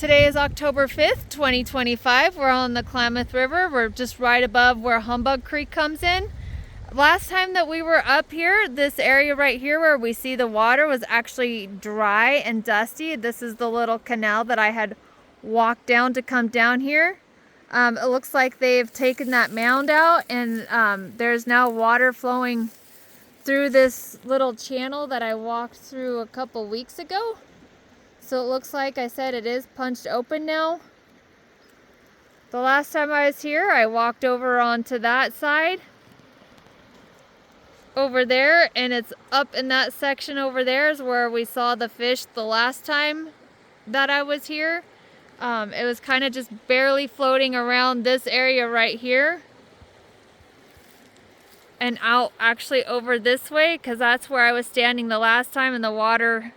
Today is October 5th, 2025. We're on the Klamath River. We're just right above where Humbug Creek comes in. Last time that we were up here, this area right here where we see the water was actually dry and dusty. This is the little canal that I had walked down to come down here. It looks like they've taken that mound out, and there's now water flowing through this little channel that I walked through a couple weeks ago. So it looks like I said it is punched open now. The last time I was here, I walked over onto that side over there, and it's up in that section over there is where we saw the fish the last time that I was here. It was kind of just barely floating around this area right here and out actually over this way, because that's where I was standing the last time, and the water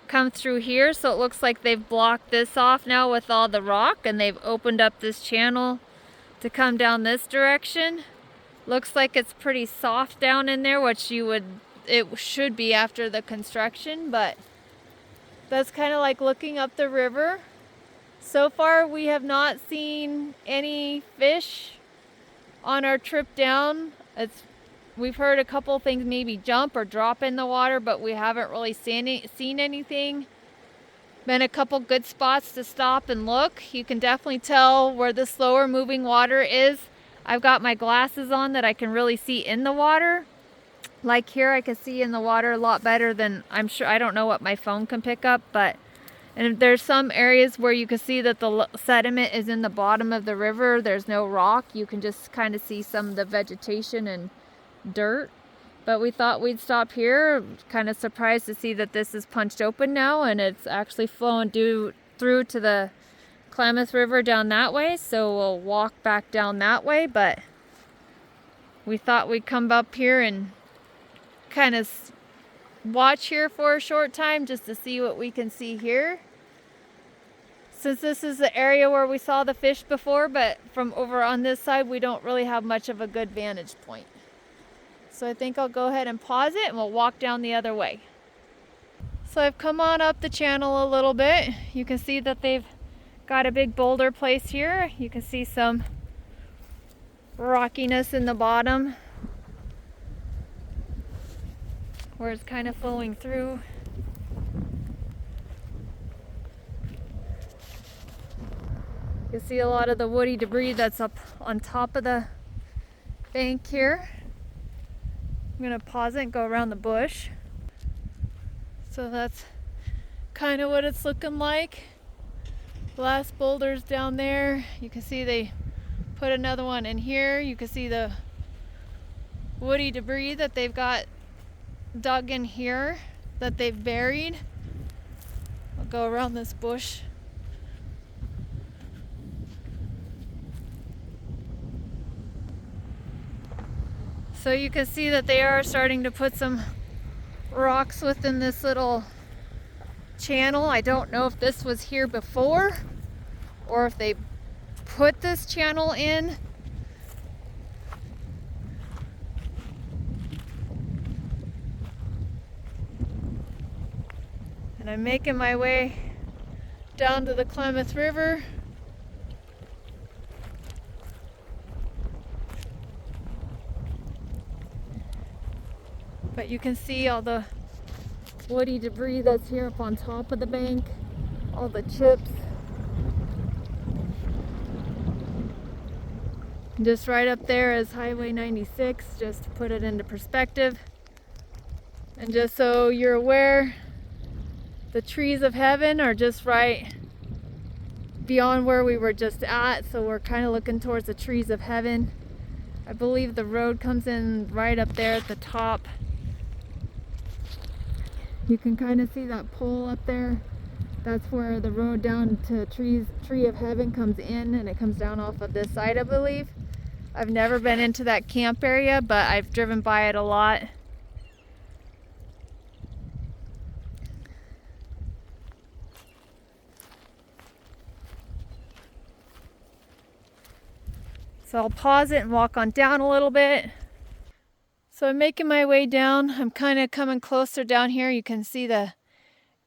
come through here. So it looks like they've blocked this off now with all the rock, and they've opened up this channel to come down this direction. Looks like it's pretty soft down in there, which it should be after the construction, but that's kind of like looking up the river. So far we have not seen any fish on our trip down. We've heard a couple things maybe jump or drop in the water, but we haven't really seen anything. Been a couple good spots to stop and look. You can definitely tell where the slower moving water is. I've got my glasses on that I can really see in the water. Like here, I can see in the water a lot better than I'm sure. I don't know what my phone can pick up, and there's some areas where you can see that the sediment is in the bottom of the river. There's no rock. You can just kind of see some of the vegetation and dirt. But we thought we'd stop here. Kind of surprised to see that this is punched open now, and it's actually flowing through to the Klamath River down that way. So we'll walk back down that way, but we thought we'd come up here and kind of watch here for a short time just to see what we can see here. Since this is the area where we saw the fish before, but from over on this side we don't really have much of a good vantage point. So I think I'll go ahead and pause it and we'll walk down the other way. So I've come on up the channel a little bit. You can see that they've got a big boulder place here. You can see some rockiness in the bottom where it's kind of flowing through. You can see a lot of the woody debris that's up on top of the bank here. I'm gonna pause it and go around the bush. So that's kind of what it's looking like. Last boulder's down there. You can see they put another one in here. You can see the woody debris that they've got dug in here that they've buried. I'll go around this bush. So you can see that they are starting to put some rocks within this little channel. I don't know if this was here before or if they put this channel in. And I'm making my way down to the Klamath River. But you can see all the woody debris that's here up on top of the bank, all the chips. Just right up there is Highway 96, just to put it into perspective. And just so you're aware, the trees of heaven are just right beyond where we were just at, so we're kind of looking towards the trees of heaven. I believe the road comes in right up there at the top. You can kind of see that pole up there. That's where the road down to Tree of Heaven comes in, and it comes down off of this side, I believe. I've never been into that camp area, but I've driven by it a lot. So I'll pause it and walk on down a little bit. So I'm making my way down. I'm kind of coming closer down here. You can see the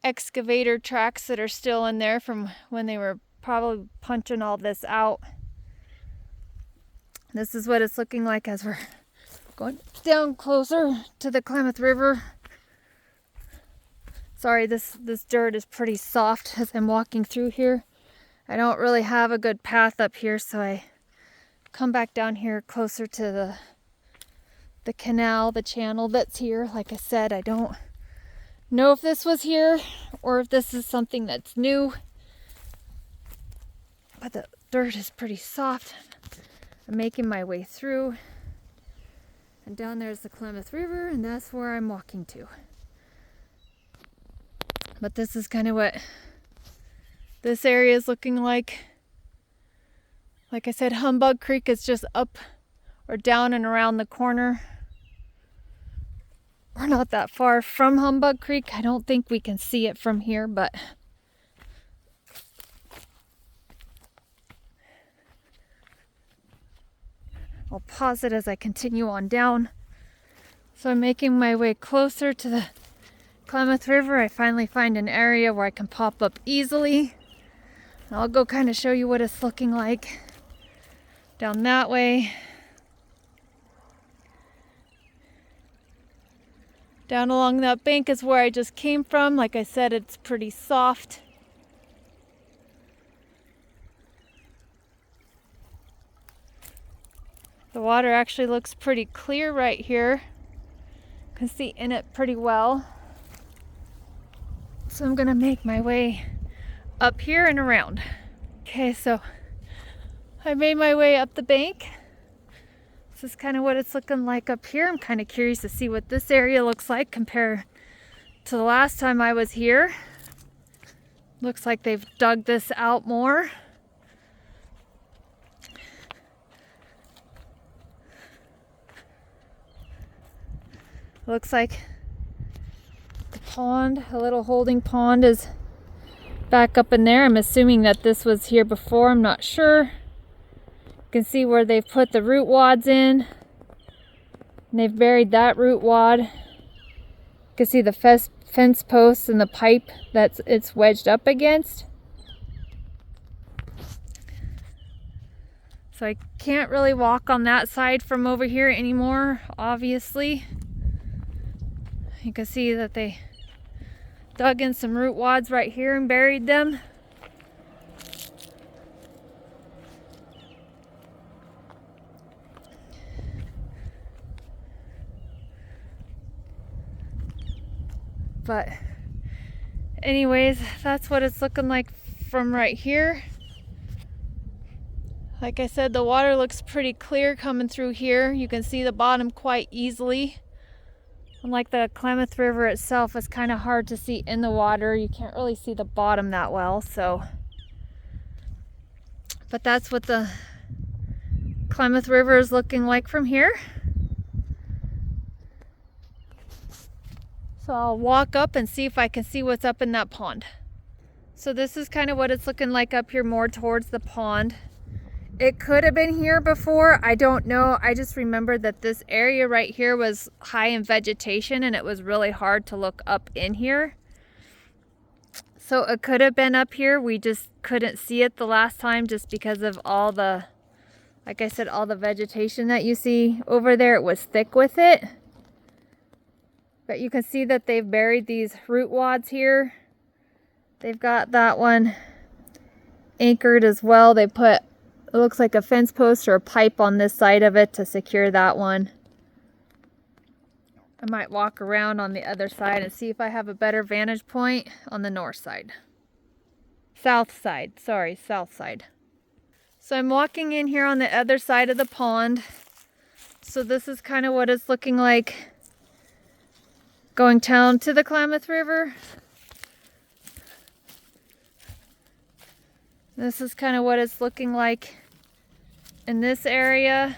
excavator tracks that are still in there from when they were probably punching all this out. This is what it's looking like as we're going down closer to the Klamath River. Sorry, this dirt is pretty soft as I'm walking through here. I don't really have a good path up here, so I come back down here closer to the canal, the channel that's here. Like I said, I don't know if this was here or if this is something that's new, but the dirt is pretty soft. I'm making my way through, and down there's the Klamath River, and that's where I'm walking to. But this is kind of what this area is looking like. Like I said, Humbug Creek is just up or down and around the corner. We're not that far from Humbug Creek. I don't think we can see it from here, but I'll pause it as I continue on down. So I'm making my way closer to the Klamath River. I finally find an area where I can pop up easily. And I'll go kind of show you what it's looking like down that way. Down along that bank is where I just came from. Like I said, it's pretty soft. The water actually looks pretty clear right here. You can see in it pretty well. So I'm gonna make my way up here and around. Okay, so I made my way up the bank. This is kind of what it's looking like up here. I'm kind of curious to see what this area looks like compared to the last time I was here. Looks like they've dug this out more. Looks like the pond, a little holding pond, is back up in there. I'm assuming that this was here before. I'm not sure. You can see where they've put the root wads in. And they've buried that root wad. You can see the fence posts and the pipe that it's wedged up against. So I can't really walk on that side from over here anymore, obviously. You can see that they dug in some root wads right here and buried them. But anyways, that's what it's looking like from right here. Like I said, the water looks pretty clear coming through here. You can see the bottom quite easily. Unlike the Klamath River itself, it's kind of hard to see in the water. You can't really see the bottom that well, so. But that's what the Klamath River is looking like from here. So I'll walk up and see if I can see what's up in that pond. So this is kind of what it's looking like up here, more towards the pond. It could have been here before, I don't know. I just remembered that this area right here was high in vegetation and it was really hard to look up in here. So it could have been up here. We just couldn't see it the last time just because of all the, like I said, all the vegetation that you see over there. It was thick with it. But you can see that they've buried these root wads here. They've got that one anchored as well. They put, it looks like a fence post or a pipe on this side of it to secure that one. I might walk around on the other side and see if I have a better vantage point on the north side. South side, sorry, south side. So I'm walking in here on the other side of the pond. So this is kind of what it's looking like going down to the Klamath River. This is kind of what it's looking like in this area.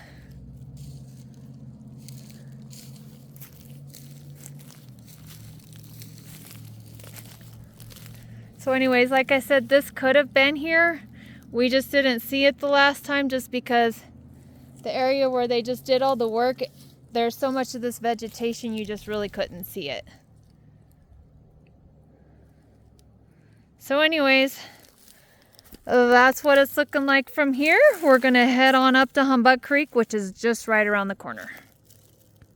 So anyways, like I said, this could have been here. We just didn't see it the last time just because the area where they just did all the work, there's so much of this vegetation you just really couldn't see it. So anyways, that's what it's looking like from here. We're gonna head on up to Humbug Creek, which is just right around the corner.